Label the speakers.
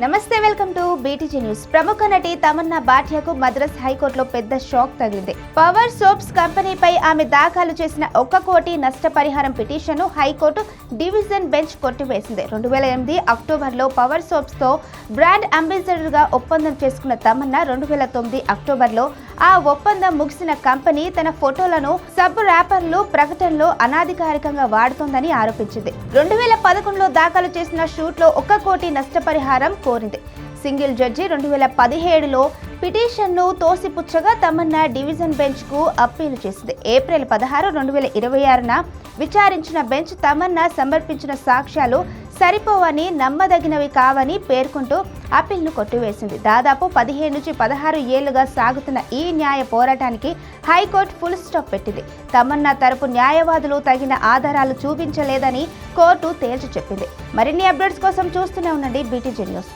Speaker 1: నమస్తే, welcome to BTG news. ప్రముఖ నటి తమన్నా భాటియాకు మద్రాస్ హైకోర్టులో పెద్ద షాక్ తగిలింది. పవర్ సోప్స్ కంపెనీపై ఆమె దాఖలు చేసిన 1 కోటి నష్టపరిహారం పిటిషన్ను హైకోర్టు డివిజన్ బెంచ్ కొట్టివేసింది. 2008 అక్టోబర్లో పవర్ సోప్స్ తో బ్రాండ్ అంబాసిడర్ గా ఒప్పందం చేసుకున్న తమన్నా 2009 అక్టోబర్లో ఆ ఒప్పందం ముగిసిన కంపెనీ తన ఫోటోలను సబ్ ర్యాపర్లు ప్రకటనలో అనాధికారికంగా వాడుతోందని ఆరోపించింది. 2011లో దాఖలు చేసిన షూట్లో 1 కోటి నష్టపరిహారం కోరింది. సింగిల్ జడ్జి 2017లో పిటిషన్ను తోసిపుచ్చగా తమన్నా డివిజన్ బెంచ్ కు అప్పీలు చేసింది. ఏప్రిల్ 16, 2026న విచారించిన బెంచ్ తమన్నా సమర్పించిన సాక్ష్యాలు సరిపోవని, నమ్మదగినవి కావని పేర్కొంటూ అప్పీల్ను కొట్టివేసింది. దాదాపు 15 నుంచి 16 ఏళ్లుగా సాగుతున్న ఈ న్యాయ పోరాటానికి హైకోర్టు ఫుల్ స్టాప్ పెట్టింది. తమన్నా తరపు న్యాయవాదులు తగిన ఆధారాలు చూపించలేదని కోర్టు తేల్చి చెప్పింది. మరిన్ని అప్డేట్స్ కోసం చూస్తూనే ఉండండి బీటీజీ న్యూస్.